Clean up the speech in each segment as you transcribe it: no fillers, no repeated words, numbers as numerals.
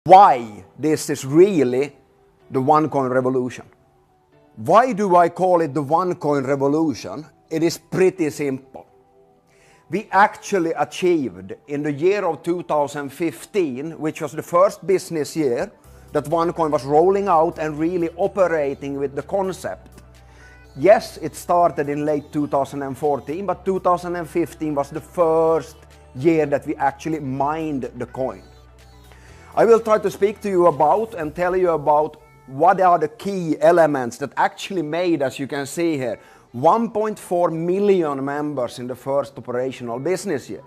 why this is really the OneCoin revolution. Why do I call it the OneCoin revolution? It is pretty simple. We actually achieved in the year of 2015, which was the first business year that OneCoin was rolling out and really operating with the concept. Yes, it started in late 2014, but 2015 was the first year that we actually mined the coin. I will try to speak to you about and tell you about what are the key elements that actually made, as you can see here, 1.4 million members in the first operational business year.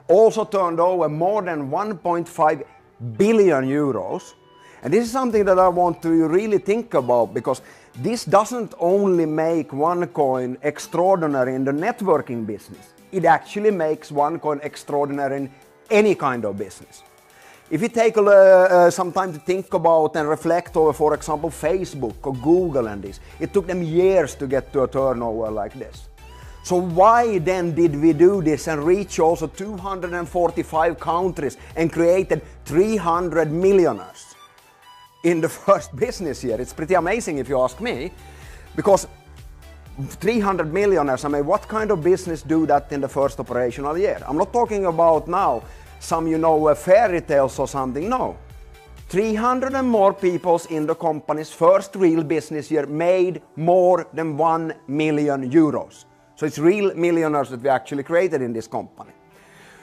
Also turned over more than 1.5 billion euros. And this is something that I want to really think about, because this doesn't only make OneCoin extraordinary in the networking business, it actually makes OneCoin extraordinary in any kind of business. If you take some time to think about and reflect over, for example, Facebook or Google and this, it took them years to get to a turnover like this. So why then did we do this and reach also 245 countries and created 300 millionaires in the first business year? It's pretty amazing if you ask me, because 300 millionaires, I mean, what kind of business do that in the first operational year? I'm not talking about now some, fairy tales or something, no. 300 and more people in the company's first real business year made more than 1 million euros. So it's real millionaires that we actually created in this company.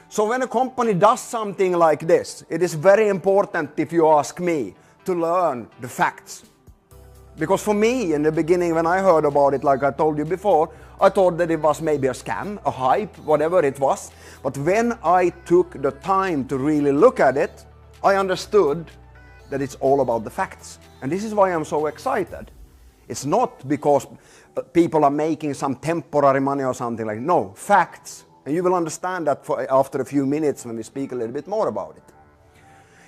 So when a company does something like this, it is very important, if you ask me, to learn the facts. Because for me, in the beginning, when I heard about it, like I told you before, I thought that it was maybe a scam, a hype, whatever it was. But when I took the time to really look at it, I understood that it's all about the facts. And this is why I'm so excited. It's not because people are making some temporary money or something like that. No, facts. And you will understand that after a few minutes when we speak a little bit more about it.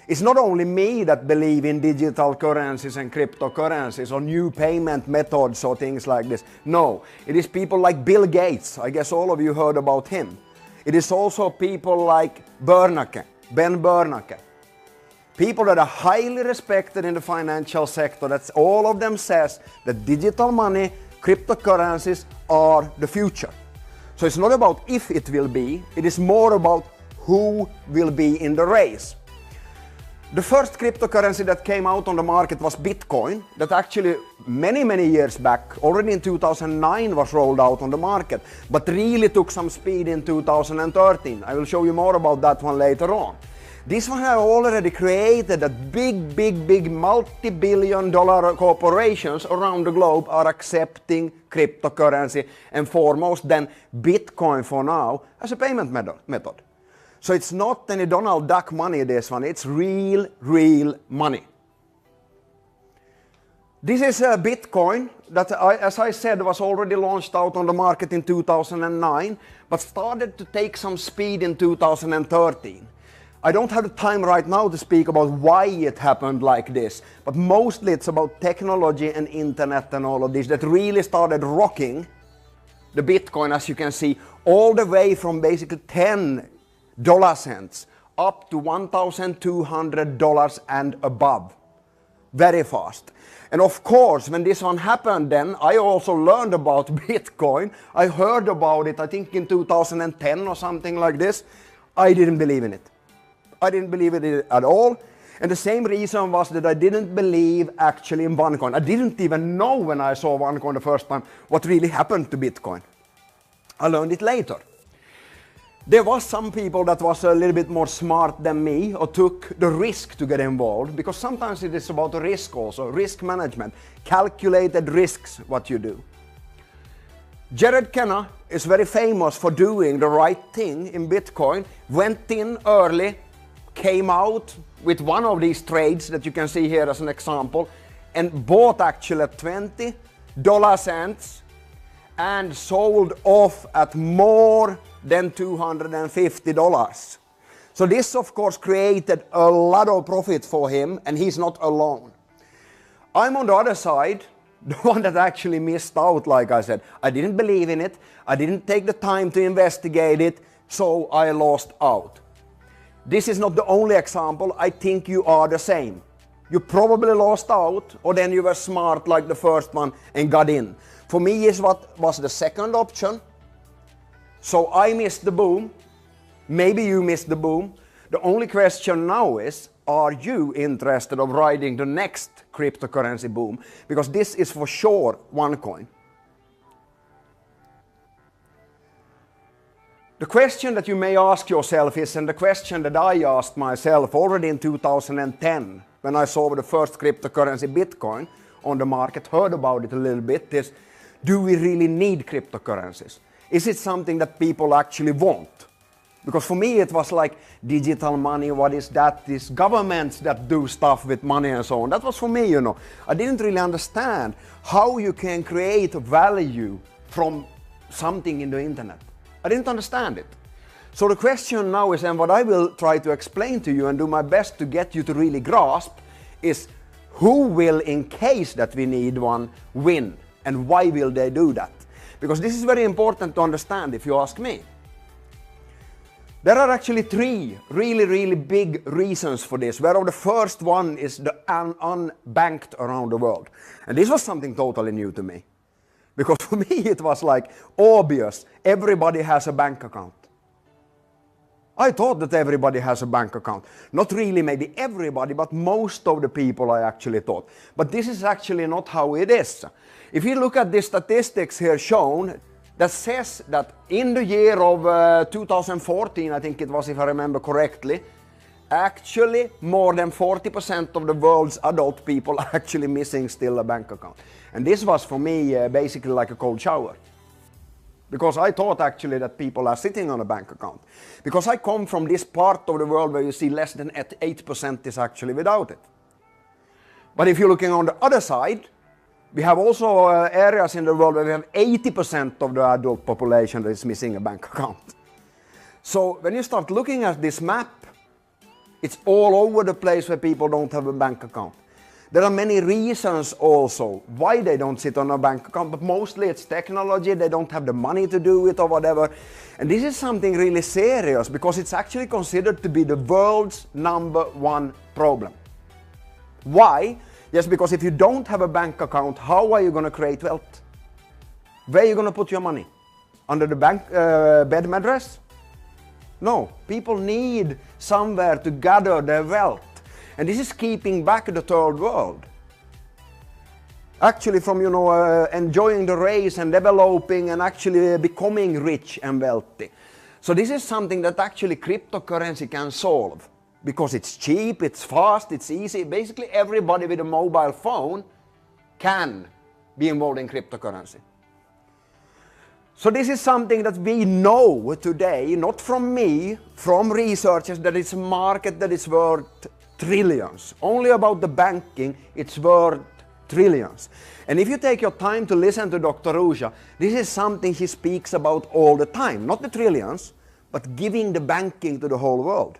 It's not only me that believe in digital currencies and cryptocurrencies or new payment methods or things like this. No, it is people like Bill Gates. I guess all of you heard about him. It is also people like Ben Bernanke. People that are highly respected in the financial sector. That's all of them says that digital money, cryptocurrencies are the future. So it's not about if it will be, it is more about who will be in the race. The first cryptocurrency that came out on the market was Bitcoin, that actually many years back, already in 2009 was rolled out on the market, but really took some speed in 2013. I will show you more about that one later on. This one had already created that big multi-billion-dollar corporations around the globe are accepting cryptocurrency, and foremost then Bitcoin for now as a payment method. So it's not any Donald Duck money, this one, it's real money. This is a Bitcoin that, as I said, was already launched out on the market in 2009, but started to take some speed in 2013. I don't have the time right now to speak about why it happened like this, but mostly it's about technology and internet and all of this that really started rocking the Bitcoin, as you can see, all the way from basically $10 cents up to $1,200 and above, very fast. And of course, when this one happened, then I also learned about Bitcoin. I heard about it, I think in 2010 or something like this. I didn't believe in it. I didn't believe in it at all. And the same reason was that I didn't believe actually in OneCoin. I didn't even know when I saw OneCoin the first time what really happened to Bitcoin. I learned it later. There was some people that was a little bit more smart than me or took the risk to get involved, because sometimes it is about the risk also, risk management, calculated risks, what you do. Jared Kenna is very famous for doing the right thing in Bitcoin, went in early, came out with one of these trades that you can see here as an example, and bought actually at $20 cents and sold off at more than $250. So this of course created a lot of profit for him, and he's not alone. I'm on the other side, the one that actually missed out, like I said. I didn't believe in it, I didn't take the time to investigate it, so I lost out. This is not the only example. I think you are the same. You probably lost out, or then you were smart like the first one and got in. For me, is what was the second option. So I missed the boom. Maybe you missed the boom. The only question now is, are you interested of riding the next cryptocurrency boom? Because this is for sure OneCoin. The question that you may ask yourself is, and the question that I asked myself already in 2010, when I saw the first cryptocurrency Bitcoin on the market, heard about it a little bit, is, do we really need cryptocurrencies? Is it something that people actually want? Because for me it was like digital money, what is that? These governments that do stuff with money and so on. That was for me, you know. I didn't really understand how you can create value from something in the internet. I didn't understand it. So the question now is, and what I will try to explain to you and do my best to get you to really grasp, is who will, in case that we need one, win? And why will they do that? Because this is very important to understand if you ask me. There are actually three really big reasons for this, whereof the first one is the unbanked around the world. And this was something totally new to me. Because for me it was like obvious, everybody has a bank account. I thought that everybody has a bank account. Not really maybe everybody, but most of the people I actually thought. But this is actually not how it is. If you look at the statistics here shown, that says that in the year of 2014, I think it was, if I remember correctly, actually more than 40% of the world's adult people are actually missing still a bank account. And this was for me basically like a cold shower. Because I thought actually that people are sitting on a bank account. Because I come from this part of the world where you see less than 8% is actually without it. But if you're looking on the other side, we have also areas in the world where we have 80% of the adult population that is missing a bank account. So when you start looking at this map, it's all over the place where people don't have a bank account. There are many reasons also why they don't sit on a bank account, but mostly it's technology, they don't have the money to do it or whatever. And this is something really serious because it's actually considered to be the world's #1 problem. Why? Yes, because if you don't have a bank account, how are you going to create wealth? Where are you going to put your money? Under the bed mattress? No, people need somewhere to gather their wealth. And this is keeping back the third world. Actually from, enjoying the race and developing and actually becoming rich and wealthy. So this is something that actually cryptocurrency can solve. Because it's cheap, it's fast, it's easy. Basically everybody with a mobile phone can be involved in cryptocurrency. So this is something that we know today, not from me, from researchers, that it's a market that is worth trillions. Only about the banking, it's worth trillions. And if you take your time to listen to Dr. Ruja, this is something he speaks about all the time. Not the trillions, but giving the banking to the whole world.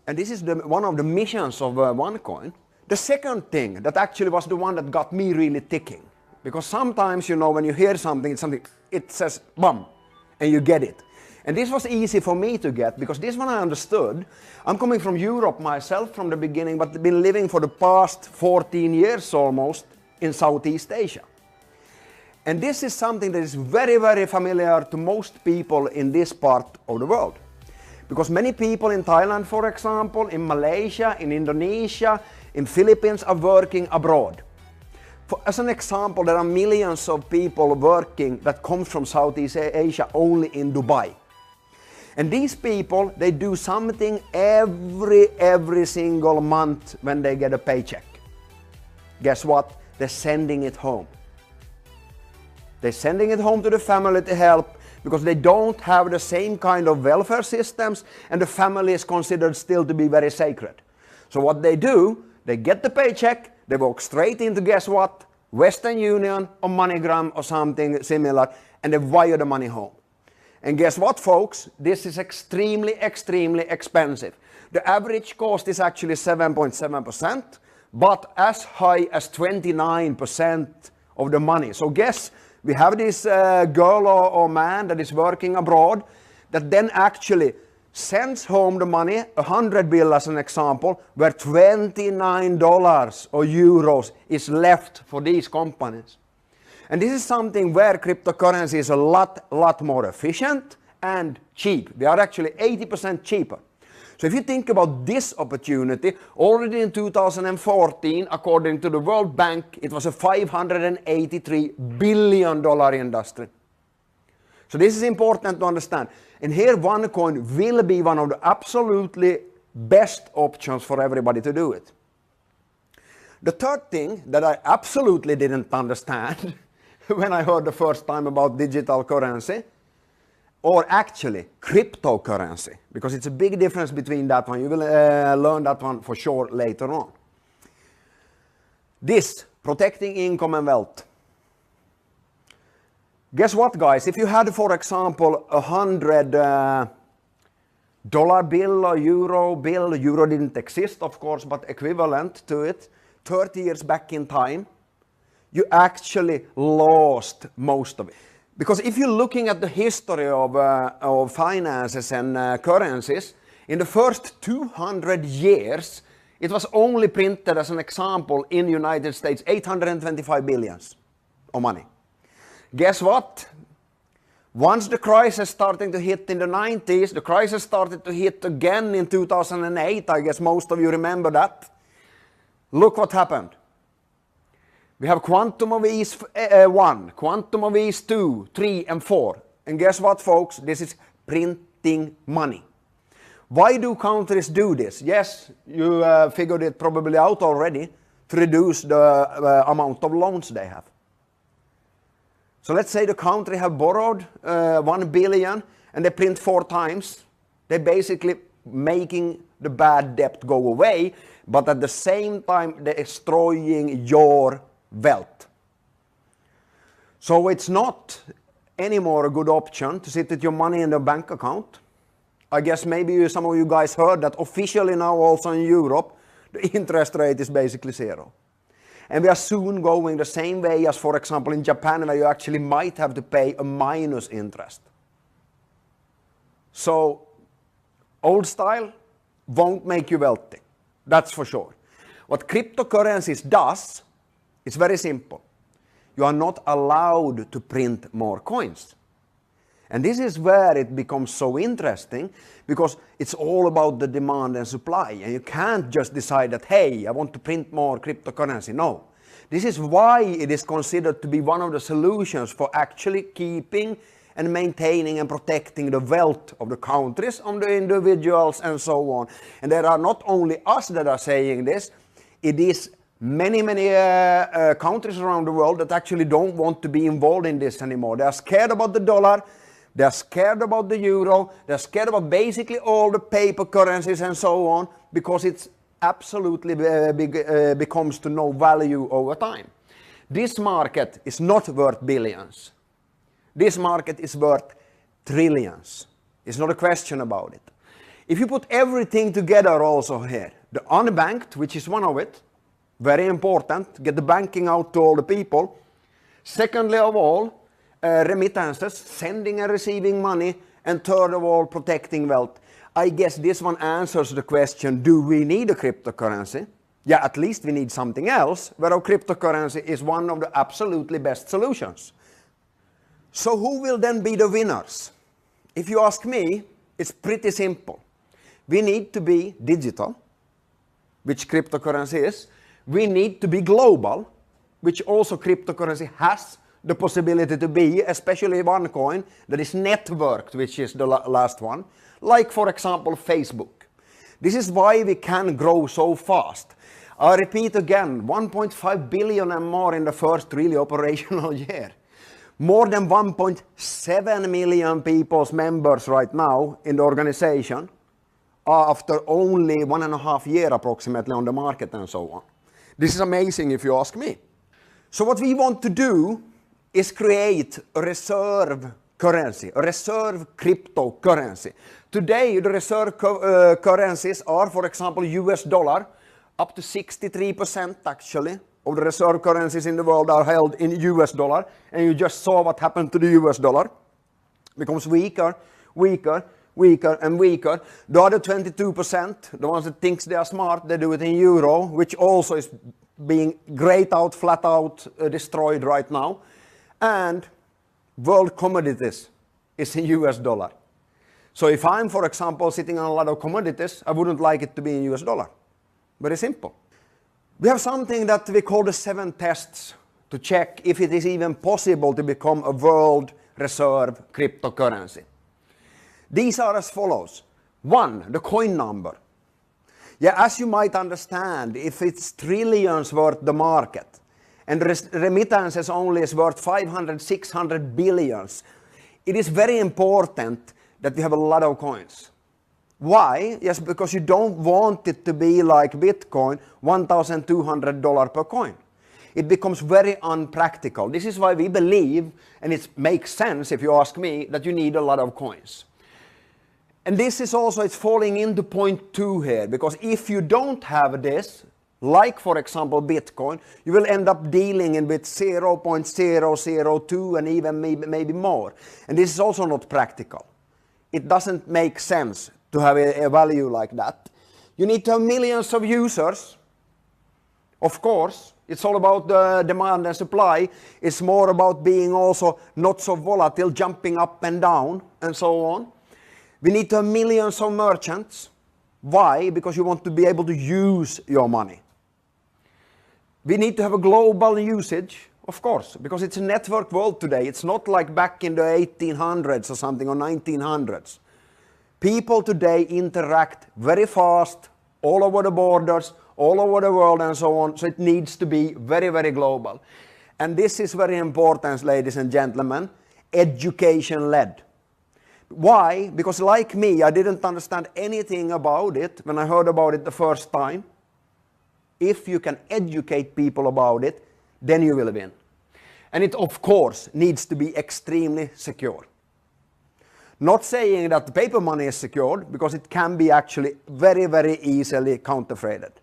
And this is one of the missions of OneCoin. The second thing that actually was the one that got me really ticking. Because sometimes, when you hear something, it says, bum, and you get it. And this was easy for me to get, because this one I understood. I'm coming from Europe myself from the beginning, but been living for the past 14 years almost in Southeast Asia. And this is something that is very familiar to most people in this part of the world. Because many people in Thailand, for example, in Malaysia, in Indonesia, in Philippines are working abroad. As an example, there are millions of people working that come from Southeast Asia only in Dubai. And these people, they do something every single month when they get a paycheck. Guess what? They're sending it home. They're sending it home to the family to help, because they don't have the same kind of welfare systems, and the family is considered still to be very sacred. So what they do, they get the paycheck, they walk straight into, guess what? Western Union or MoneyGram or something similar, and they wire the money home. And guess what, folks? This is extremely expensive. The average cost is actually 7.7%, but as high as 29% of the money. So guess, we have this girl or man that is working abroad that then actually sends home the money, 100 bill as an example, where $29 or euros is left for these companies. And this is something where cryptocurrency is a lot more efficient and cheap. They are actually 80% cheaper. So if you think about this opportunity, already in 2014, according to the World Bank, it was a $583 billion industry. So this is important to understand. And here OneCoin will be one of the absolutely best options for everybody to do it. The third thing that I absolutely didn't understand when I heard the first time about digital currency, or actually cryptocurrency, because it's a big difference between that one. You will learn that one for sure later on. This, protecting income and wealth. Guess what, guys? If you had, for example, $100 bill or euro bill, euro didn't exist, of course, but equivalent to it, 30 years back in time, you actually lost most of it. Because if you're looking at the history of finances and currencies, in the first 200 years, it was only printed, as an example, in the United States, 825 billions of money. Guess what? Once the crisis started to hit in the 90s, the crisis started to hit again in 2008, I guess most of you remember that. Look what happened. We have quantum of ease 1, quantum of ease 2, 3 and 4. And guess what, folks? This is printing money. Why do countries do this? Yes, you figured it probably out already, to reduce the amount of loans they have. So let's say the country have borrowed 1 billion and they print 4 times. They're basically making the bad debt go away, but at the same time they're destroying your wealth. So it's not anymore a good option to sit with your money in the bank account. I guess maybe some of you guys heard that officially now also in Europe the interest rate is basically 0. And we are soon going the same way as, for example, in Japan, where you actually might have to pay a minus interest. So old style won't make you wealthy, that's for sure. What cryptocurrencies does, it's very simple. You are not allowed to print more coins. And this is where it becomes so interesting, because it's all about the demand and supply. And you can't just decide that, hey, I want to print more cryptocurrency. No. This is why it is considered to be one of the solutions for actually keeping and maintaining and protecting the wealth of the countries, of the individuals and so on. And there are not only us that are saying this, it is many countries around the world that actually don't want to be involved in this anymore. They are scared about the dollar, they are scared about the euro, they are scared about basically all the paper currencies and so on, because it's absolutely becomes to no value over time. This market is not worth billions. This market is worth trillions. It's not a question about it. If you put everything together also here, the unbanked, which is one of it, very important, get the banking out to all the people. Secondly of all, remittances, sending and receiving money, and third of all, protecting wealth. I guess this one answers the question, do we need a cryptocurrency? Yeah, at least we need something else, whereas cryptocurrency is one of the absolutely best solutions. So who will then be the winners? If you ask me, it's pretty simple. We need to be digital, which cryptocurrency is. We need to be global, which also cryptocurrency has the possibility to be, especially OneCoin that is networked, which is the last one, like for example Facebook. This is why we can grow so fast. I repeat again, 1.5 billion and more in the first really operational year. More than 1.7 million people's members right now in the organization after only 1.5 years approximately on the market and so on. This is amazing if you ask me. So what we want to do is create a reserve currency, a reserve cryptocurrency. Today the reserve currencies are, for example, US dollar, up to 63% actually of the reserve currencies in the world are held in US dollar, and you just saw what happened to the US dollar. Becomes weaker, weaker, weaker and weaker. The other 22%, the ones that thinks they are smart, they do it in euro, which also is being grayed out, flat out, destroyed right now. And world commodities is in US dollar. So if I'm, for example, sitting on a lot of commodities, I wouldn't like it to be in US dollar. Very simple. We have something that we call the 7 tests to check if it is even possible to become a world reserve cryptocurrency. These are as follows. 1, the coin number. Yeah, as you might understand, if it's trillions worth the market and remittances only is worth 500, 600 billions, it is very important that we have a lot of coins. Why? Yes, because you don't want it to be like Bitcoin, $1,200 per coin. It becomes very unpractical. This is why we believe, and it makes sense if you ask me, that you need a lot of coins. And this is also, it's falling into point 2 here, because if you don't have this, like for example Bitcoin, you will end up dealing in with 0.002 and even maybe more. And this is also not practical. It doesn't make sense to have a value like that. You need to have millions of users. Of course, it's all about the demand and supply. It's more about being also not so volatile, jumping up and down and so on. We need to have millions of merchants. Why? Because you want to be able to use your money. We need to have a global usage, of course, because it's a network world today. It's not like back in the 1800s or something, or 1900s. People today interact very fast, all over the borders, all over the world and so on, so it needs to be very, very global. And this is very important, ladies and gentlemen, education-led. Why? Because like me, I didn't understand anything about it when I heard about it the first time. If you can educate people about it, then you will win. And it, of course, needs to be extremely secure. Not saying that the paper money is secured, because it can be actually very, very easily counterfeited.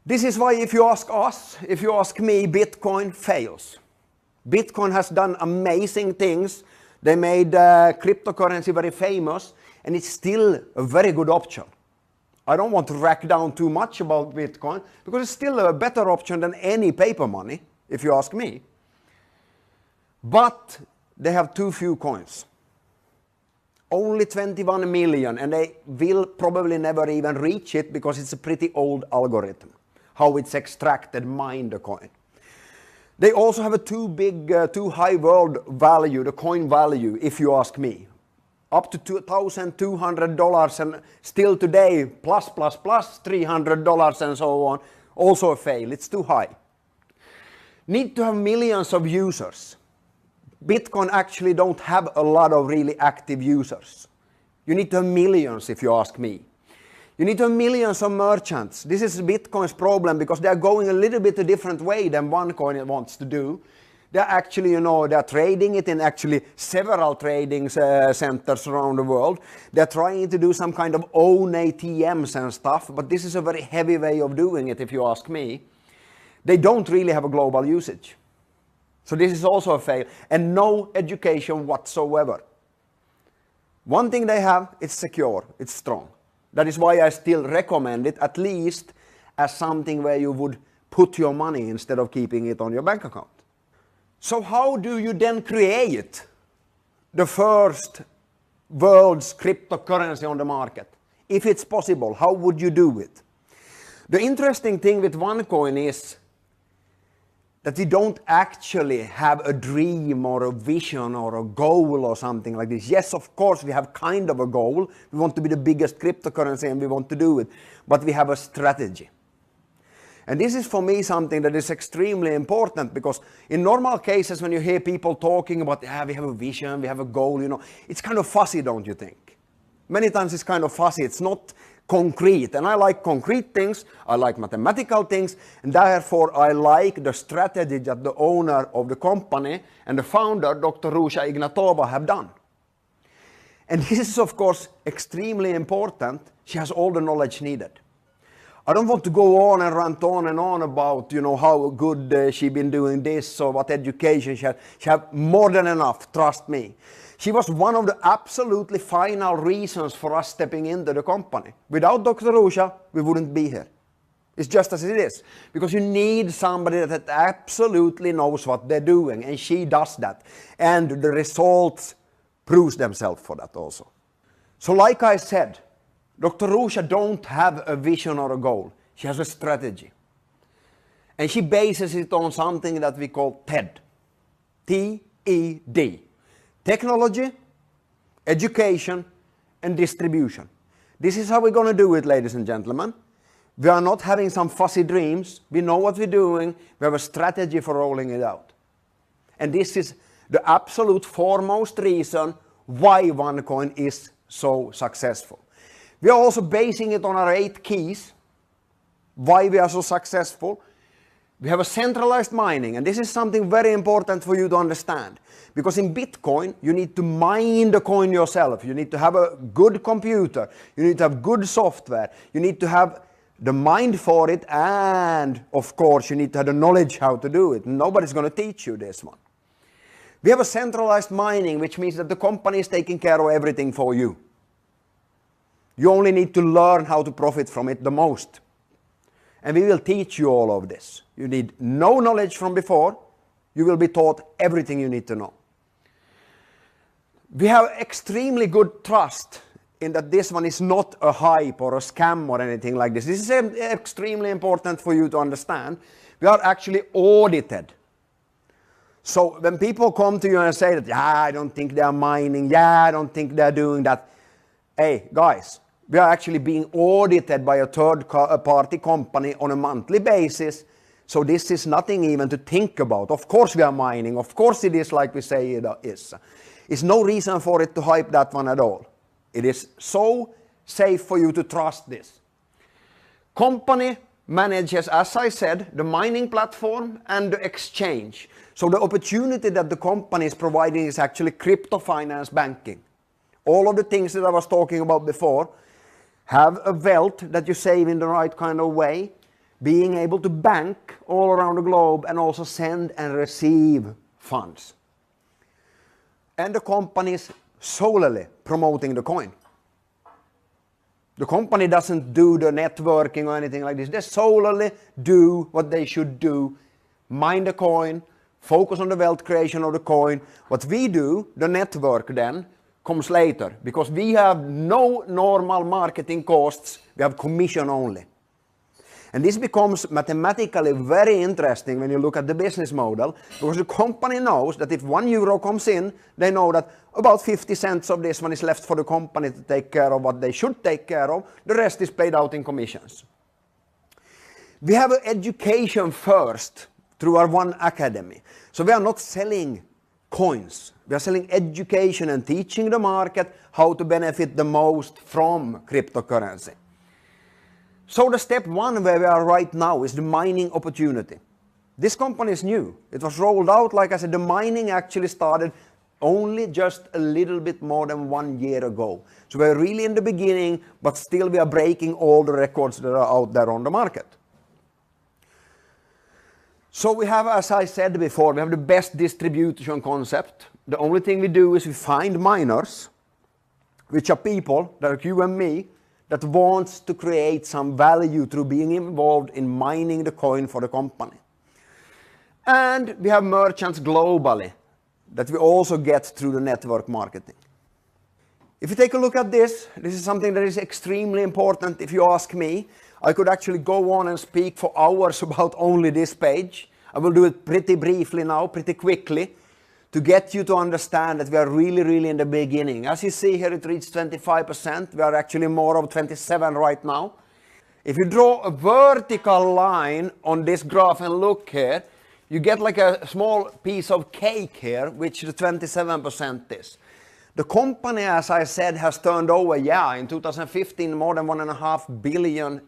This is why if you ask us, if you ask me, Bitcoin fails. Bitcoin has done amazing things. They made cryptocurrency very famous, and it's still a very good option. I don't want to rack down too much about Bitcoin, because it's still a better option than any paper money, if you ask me. But they have too few coins. Only 21 million, and they will probably never even reach it because it's a pretty old algorithm, how it's extracted, mined the coin. They also have a too high world value, the coin value, if you ask me. Up to $2,200 and still today, plus $300 and so on, also a fail, it's too high. Need to have millions of users. Bitcoin actually don't have a lot of really active users. You need to have millions, if you ask me. You need to have millions of merchants. This is Bitcoin's problem, because they are going a little bit a different way than OneCoin wants to do. They're actually, they're trading it in actually several trading centers around the world. They're trying to do some kind of own ATMs and stuff, but this is a very heavy way of doing it, if you ask me. They don't really have a global usage. So this is also a fail, and no education whatsoever. One thing they have, it's secure, it's strong. That is why I still recommend it, at least as something where you would put your money instead of keeping it on your bank account. So how do you then create the first world's cryptocurrency on the market? If it's possible, how would you do it? The interesting thing with OneCoin is that we don't actually have a dream or a vision or a goal or something like this. Yes, of course, we have kind of a goal. We want to be the biggest cryptocurrency and we want to do it. But we have a strategy. And this is for me something that is extremely important, because in normal cases when you hear people talking about, we have a vision, we have a goal, it's kind of fuzzy, don't you think? Many times it's kind of fuzzy. It's not concrete, and I like concrete things, I like mathematical things, and therefore I like the strategy that the owner of the company and the founder, Dr. Ruja Ignatova, have done. And this is of course extremely important. She has all the knowledge needed. I don't want to go on and rant on and on about, how good she's been doing this or what education she has. She has more than enough, trust me. She was one of the absolutely final reasons for us stepping into the company. Without Dr. Rusha, we wouldn't be here. It's just as it is. Because you need somebody that absolutely knows what they're doing, and she does that. And the results prove themselves for that also. So like I said, Dr. Rusha don't have a vision or a goal. She has a strategy. And she bases it on something that we call TED. T-E-D. Technology, education, and distribution. This is how we're going to do it, ladies and gentlemen. We are not having some fuzzy dreams. We know what we're doing. We have a strategy for rolling it out. And this is the absolute foremost reason why OneCoin is so successful. We are also basing it on our 8 keys, why we are so successful. We have a centralized mining, and this is something very important for you to understand. Because in Bitcoin, you need to mine the coin yourself. You need to have a good computer. You need to have good software. You need to have the mind for it, and of course, you need to have the knowledge how to do it. Nobody's going to teach you this one. We have a centralized mining, which means that the company is taking care of everything for you. You only need to learn how to profit from it the most. And we will teach you all of this. You need no knowledge from before. You will be taught everything you need to know. We have extremely good trust in that this one is not a hype or a scam or anything like this. This is extremely important for you to understand. We are actually audited. So when people come to you and say that, yeah, I don't think they are mining, yeah, I don't think they're doing that. Hey, guys, we are actually being audited by a third-party company on a monthly basis. So this is nothing even to think about. Of course we are mining. Of course it is like we say it is. It's no reason for it to hype that one at all. It is so safe for you to trust this. Company manages, as I said, the mining platform and the exchange. So the opportunity that the company is providing is actually crypto finance banking. All of the things that I was talking about before, have a wealth that you save in the right kind of way, being able to bank all around the globe and also send and receive funds. And the company is solely promoting the coin. The company doesn't do the networking or anything like this. They solely do what they should do. Mine the coin, focus on the wealth creation of the coin. What we do, the network then, comes later, because we have no normal marketing costs, we have commission only. And this becomes mathematically very interesting when you look at the business model, because the company knows that if €1 comes in, they know that about 50 cents of this one is left for the company to take care of what they should take care of, the rest is paid out in commissions. We have education first through our One Academy. So we are not selling coins. We are selling education and teaching the market how to benefit the most from cryptocurrency. So the step 1 where we are right now is the mining opportunity. This company is new. It was rolled out, like I said, the mining actually started only just a little bit more than 1 year ago. So we're really in the beginning, but still we are breaking all the records that are out there on the market. So we have, as I said before, we have the best distribution concept. The only thing we do is we find miners, which are people like you and me, that wants to create some value through being involved in mining the coin for the company. And we have merchants globally that we also get through the network marketing. If you take a look at this, this is something that is extremely important. If you ask me, I could actually go on and speak for hours about only this page. I will do it pretty briefly now, pretty quickly, to get you to understand that we are really in the beginning. As you see here, it reached 25%. We are actually more of 27 right now. If you draw a vertical line on this graph and look here, you get like a small piece of cake here, which the 27% is. The company, as I said, has turned over, in 2015, more than €1.5 billion.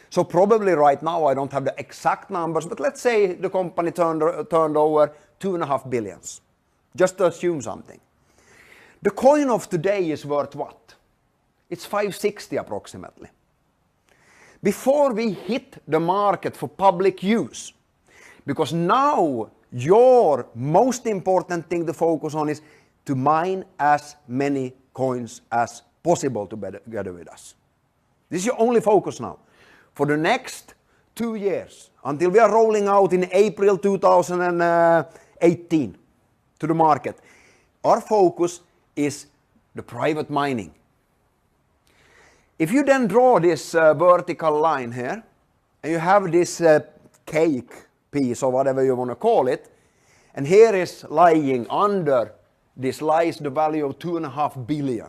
So probably right now, I don't have the exact numbers, but let's say the company turned over $2.5 billion. Just to assume something. The coin of today is worth what? It's 560 approximately. Before we hit the market for public use, because now your most important thing to focus on is to mine as many coins as possible together with us. This is your only focus now. For the next 2 years, until we are rolling out in April 2018 to the market, our focus is the private mining. If you then draw this vertical line here, and you have this cake piece or whatever you want to call it, and here is lying under this lies the value of 2.5 billion.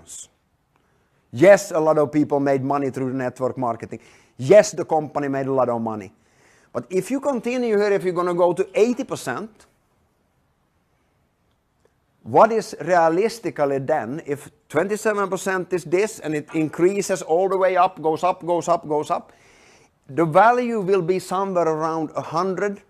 Yes, a lot of people made money through the network marketing. Yes, the company made a lot of money. But if you continue here, if you're going to go to 80%, what is realistically then, if 27% is this and it increases all the way up, goes up, goes up, goes up, the value will be somewhere around €100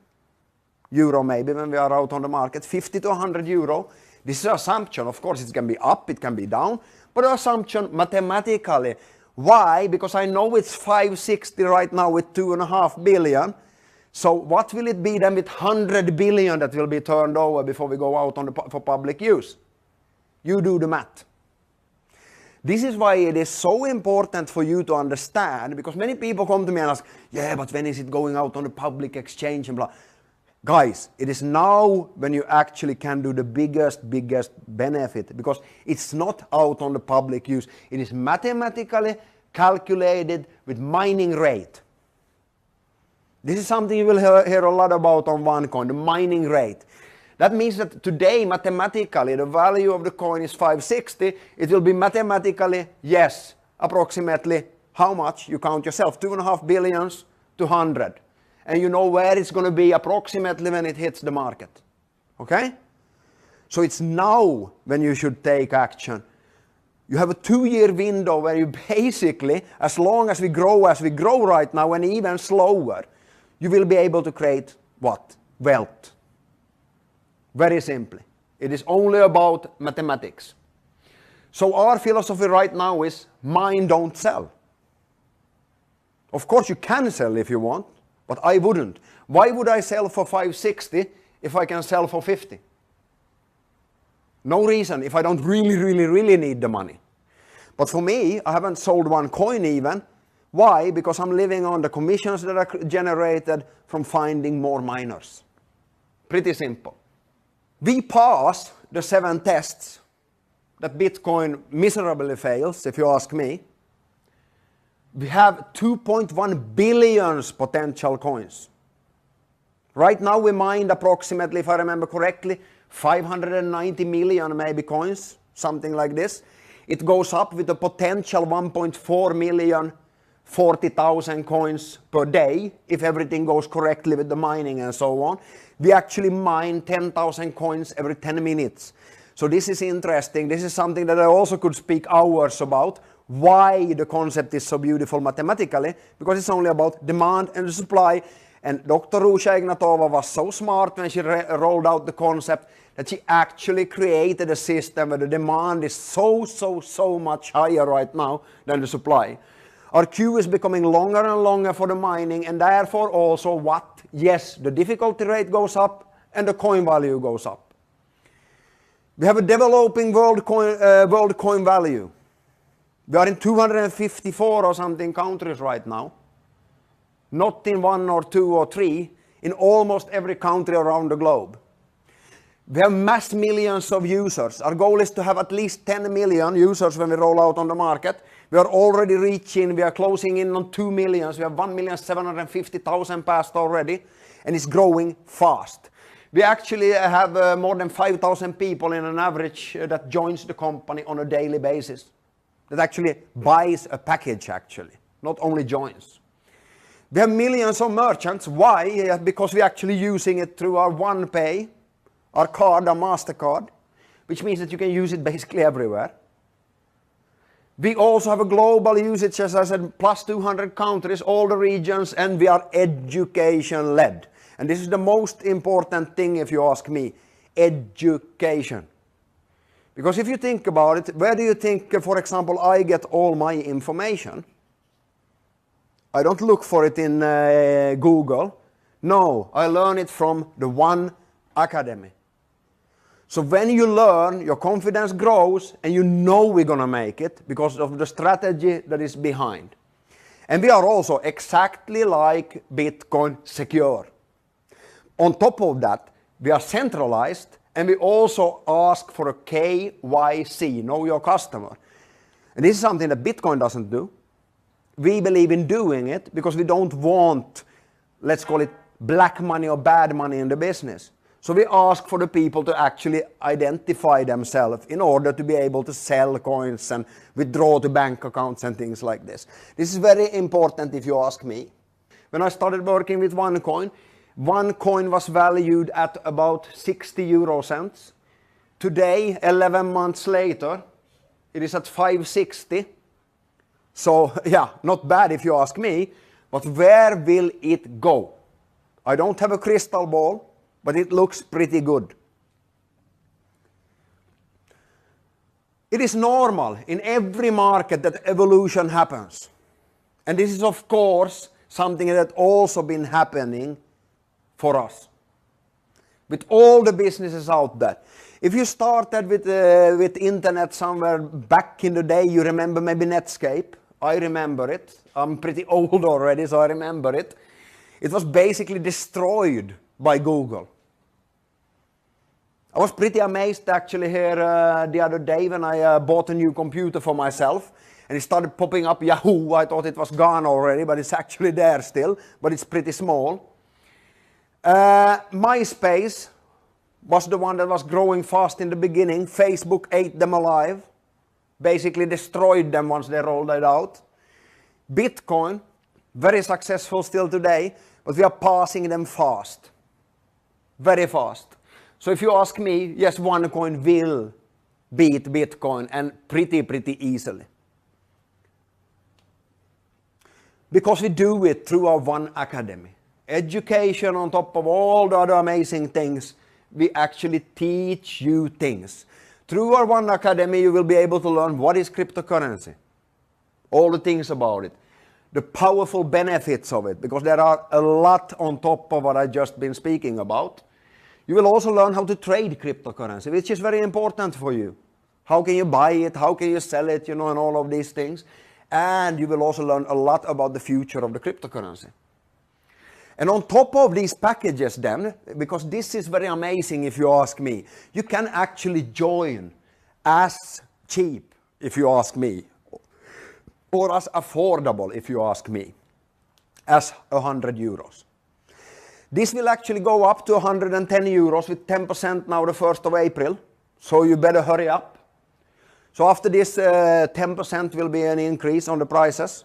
maybe when we are out on the market, 50 to €100. This is an assumption. Of course, it can be up, it can be down, but an assumption mathematically. Why? Because I know it's 560 right now with 2.5 billion. So what will it be then with 100 billion that will be turned over before we go out on for public use? You do the math. This is why it is so important for you to understand, because many people come to me and ask, yeah, but when is it going out on the public exchange and blah. Guys, it is now when you actually can do the biggest benefit, because it's not out on the public use. It is mathematically calculated with mining rate. This is something you will hear a lot about on OneCoin, the mining rate. That means that today, mathematically, the value of the coin is 560. It will be mathematically, yes, approximately how much? You count yourself, 2.5 billion to 100. And you know where it's going to be approximately when it hits the market. Okay? So it's now when you should take action. You have a 2-year window where you basically, as long as we grow right now, and even slower, you will be able to create what? Wealth. Very simply. It is only about mathematics. So our philosophy right now is mine, don't sell. Of course you can sell if you want, but I wouldn't. Why would I sell for 560 if I can sell for 50? No reason if I don't really need the money. But for me, I haven't sold one coin even. Why? Because I'm living on the commissions that are generated from finding more miners. Pretty simple. We pass the 7 tests that Bitcoin miserably fails, if you ask me. We have 2.1 billion potential coins. Right now we mined approximately, if I remember correctly, 590 million maybe coins, something like this. It goes up with a potential 1.4 million, 40,000 coins per day, if everything goes correctly with the mining and so on. We actually mine 10,000 coins every 10 minutes. So this is interesting. This is something that I also could speak hours about. Why the concept is so beautiful mathematically, because it's only about demand and supply. And Dr. Ruja Ignatova was so smart when she rolled out the concept that she actually created a system where the demand is so much higher right now than the supply. Our queue is becoming longer and longer for the mining, and therefore also what? Yes, the difficulty rate goes up and the coin value goes up. We have a developing world coin value. We are in 254 or something countries right now. Not in 1 or 2 or 3, in almost every country around the globe. We have mass millions of users. Our goal is to have at least 10 million users when we roll out on the market. We are already reaching, we are closing in on 2 million. We have 1,750,000 passed already, and it's growing fast. We actually have more than 5,000 people in an average that joins the company on a daily basis. That actually buys a package actually, not only joins. We have millions of merchants. Why? Because we're actually using it through our OnePay, our card, our MasterCard, which means that you can use it basically everywhere. We also have a global usage, as I said, plus 200 countries, all the regions, and we are education-led. And this is the most important thing if you ask me, education. Because if you think about it, where do you think, for example, I get all my information? I don't look for it in Google. No, I learn it from the One Academy. So when you learn, your confidence grows and you know we're gonna make it because of the strategy that is behind. And we are also exactly like Bitcoin secure. On top of that, we are centralized and we also ask for a KYC, know your customer. And this is something that Bitcoin doesn't do. We believe in doing it because we don't want, let's call it black money or bad money in the business. So we ask for the people to actually identify themselves in order to be able to sell coins and withdraw to bank accounts and things like this. This is very important if you ask me. When I started working with OneCoin, one coin was valued at about 60 euro cents. Today, 11 months later, it is at 560. So yeah, not bad if you ask me, but where will it go? I don't have a crystal ball, but it looks pretty good. It is normal in every market that evolution happens. And this is of course something that also been happening for us. With all the businesses out there. If you started with internet somewhere back in the day, you remember maybe Netscape. I remember it. I'm pretty old already, so I remember it. It was basically destroyed by Google. I was pretty amazed actually here the other day when I bought a new computer for myself and it started popping up Yahoo. I thought it was gone already, but it's actually there still, but it's pretty small. MySpace was the one that was growing fast in the beginning. Facebook ate them alive, basically destroyed them once they rolled it out. Bitcoin, very successful still today, but we are passing them fast, very fast. So if you ask me, yes, OneCoin will beat Bitcoin and pretty easily. Because we do it through our One Academy. Education on top of all the other amazing things, we actually teach you things. Through our One Academy, you will be able to learn what is cryptocurrency, all the things about it, the powerful benefits of it, because there are a lot on top of what I've just been speaking about. You will also learn how to trade cryptocurrency, which is very important for you. How can you buy it? How can you sell it? You know, and all of these things. And you will also learn a lot about the future of the cryptocurrency. And on top of these packages then, because this is very amazing if you ask me, you can actually join as cheap if you ask me, or as affordable if you ask me, as 100 euros. This will actually go up to 110 euros with 10% now the 1st of April, so you better hurry up. So after this 10% will be an increase on the prices,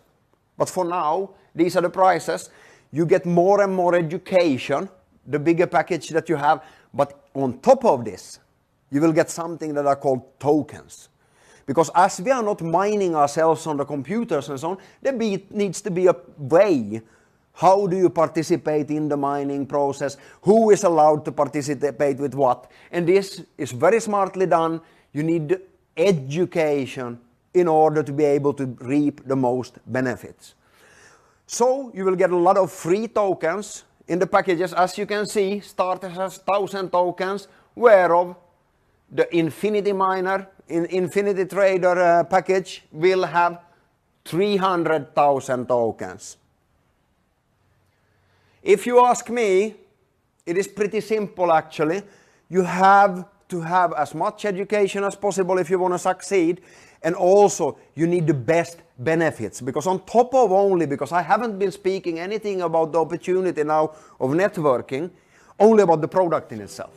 but for now these are the prices. You get more and more education, the bigger package that you have, but on top of this, you will get something that are called tokens. Because as we are not mining ourselves on the computers and so on, there needs to be a way. How do you participate in the mining process? Who is allowed to participate with what? And this is very smartly done. You need education in order to be able to reap the most benefits. So you will get a lot of free tokens in the packages. As you can see, starters has 1,000 tokens, whereof the Infinity Miner, Infinity Trader package will have 300,000 tokens. If you ask me, it is pretty simple actually. You have to have as much education as possible if you want to succeed. And also you need the best benefits, because on top of only, because I haven't been speaking anything about the opportunity now of networking, only about the product in itself.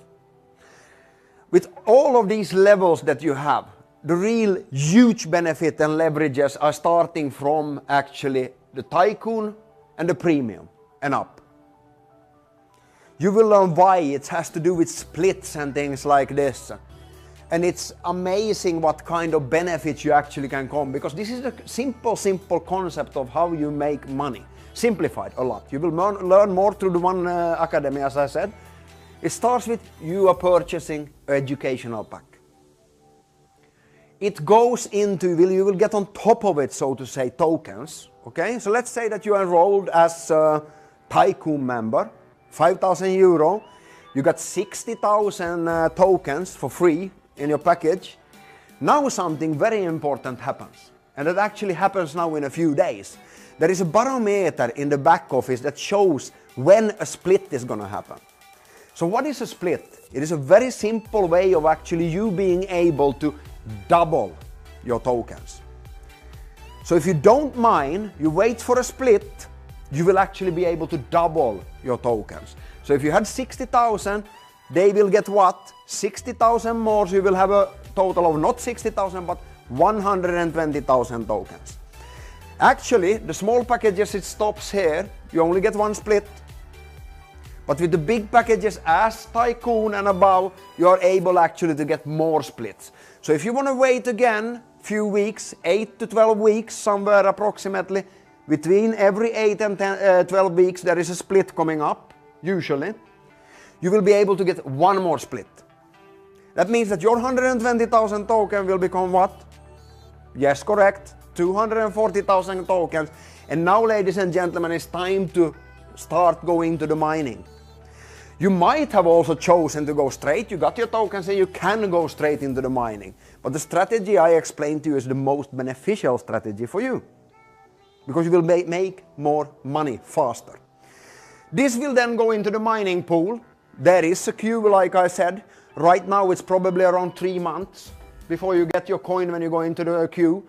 With all of these levels that you have, the real huge benefit and leverages are starting from actually the Tycoon and the Premium and up. You will learn why it has to do with splits and things like this. And it's amazing what kind of benefits you actually can come, because this is a simple concept of how you make money. Simplified a lot. You will learn more through the One Academy, as I said. It starts with you are purchasing an educational pack. It goes into, you will get on top of it, so to say, tokens. Okay, so let's say that you are enrolled as a Tycoon member, 5,000 euro. You got 60,000 tokens for free in your package. Now something very important happens, and it actually happens now in a few days. There is a barometer in the back office that shows when a split is going to happen. So what is a split? It is a very simple way of actually you being able to double your tokens. So if you don't mine, you wait for a split, you will actually be able to double your tokens. So if you had 60,000, they will get what? 60,000 more, so you will have a total of not 60,000 but 120,000 tokens. Actually, the small packages, it stops here. You only get one split. But with the big packages as Tycoon and above, you are able actually to get more splits. So if you want to wait again few weeks, 8 to 12 weeks, somewhere approximately, between every 8 and 12 weeks there is a split coming up, usually. You will be able to get one more split. That means that your 120,000 token will become what? Yes, correct, 240,000 tokens. And now, ladies and gentlemen, it's time to start going to the mining. You might have also chosen to go straight. You got your tokens and you can go straight into the mining. But the strategy I explained to you is the most beneficial strategy for you, because you will make more money faster. This will then go into the mining pool. There is a queue, like I said. Right now it's probably around 3 months before you get your coin when you go into the queue.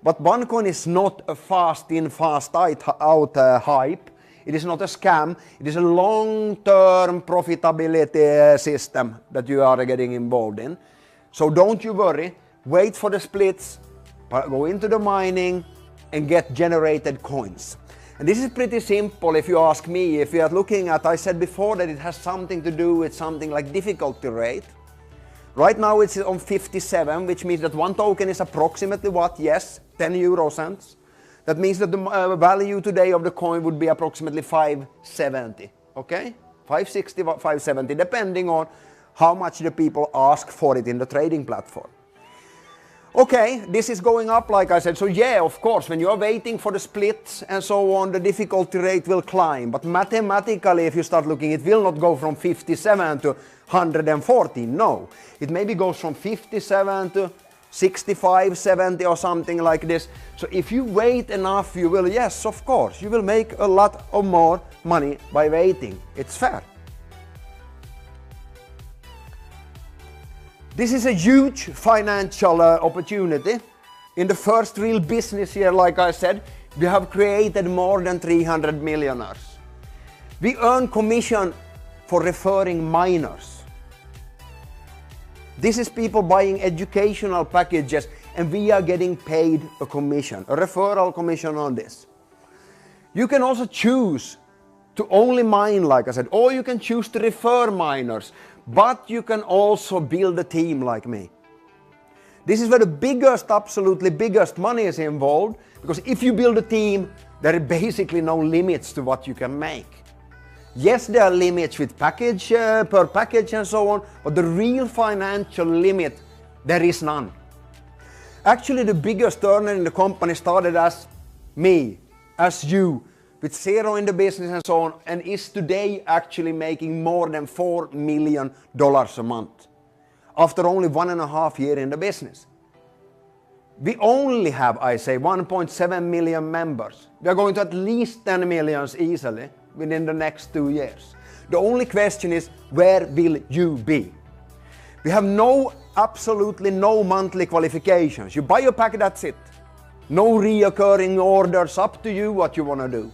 But OneCoin is not a fast in, fast out hype. It is not a scam. It is a long-term profitability system that you are getting involved in. So don't you worry. Wait for the splits, go into the mining and get generated coins. And this is pretty simple if you ask me. If you are looking at, I said before that it has something to do with something like difficulty rate. Right now it's on 57, which means that one token is approximately what? Yes, 10 euro cents. That means that the value today of the coin would be approximately 570, okay? 560, 570, depending on how much the people ask for it in the trading platform. Okay, this is going up, like I said. So yeah, of course, when you are waiting for the splits and so on, the difficulty rate will climb. But mathematically, if you start looking, it will not go from 57 to 140. No, it maybe goes from 57 to 65, 70 or something like this. So if you wait enough, you will, yes, of course, you will make a lot of more money by waiting. It's fair. This is a huge financial opportunity. In the first real business year, like I said, we have created more than 300 millionaires. We earn commission for referring miners. This is people buying educational packages and we are getting paid a commission, a referral commission on this. You can also choose to only mine, like I said, or you can choose to refer miners, but you can also build a team like me. This is where the biggest, absolutely biggest money is involved, because if you build a team, there are basically no limits to what you can make. Yes, there are limits with package, per package and so on, but the real financial limit, there is none. Actually, the biggest earner in the company started as me, as you, with zero in the business and so on, and is today actually making more than $4 million a month, after only 1.5 years in the business. We only have, I say, 1.7 million members. We are going to at least 10 million easily within the next 2 years. The only question is, where will you be? We have absolutely no monthly qualifications. You buy your pack, that's it. No reoccurring orders, up to you what you want to do.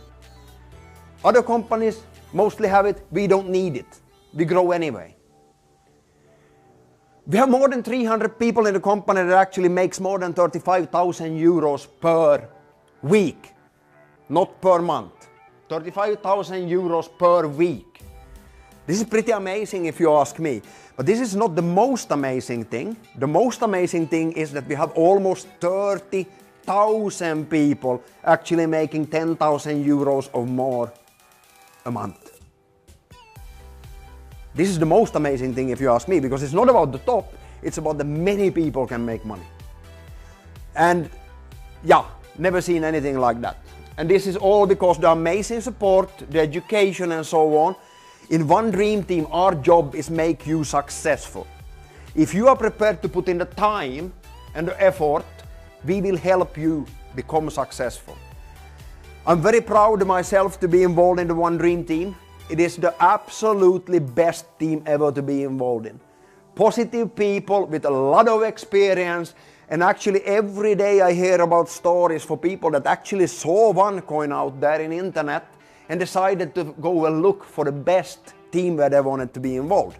Other companies mostly have it, we don't need it. We grow anyway. We have more than 300 people in the company that actually makes more than 35,000 euros per week, not per month. 35,000 euros per week. This is pretty amazing if you ask me. But this is not the most amazing thing. The most amazing thing is that we have almost 30,000 people actually making 10,000 euros or more a month. This is the most amazing thing if you ask me, because it's not about the top, it's about the many people can make money. And yeah, never seen anything like that. And this is all because the amazing support, the education and so on. In One Dream Team, our job is make you successful. If you are prepared to put in the time and the effort, we will help you become successful. I'm very proud of myself to be involved in the One Dream Team. It is the absolutely best team ever to be involved in. Positive people with a lot of experience, and actually every day I hear about stories for people that actually saw OneCoin out there in the internet and decided to go and look for the best team where they wanted to be involved.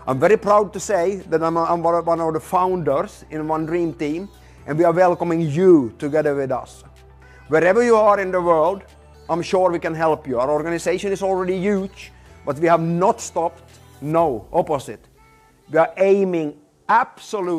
I'm very proud to say that I'm one of the founders in One Dream Team, and we are welcoming you together with us. Wherever you are in the world, I'm sure we can help you. Our organization is already huge, but we have not stopped. No, opposite. We are aiming absolutely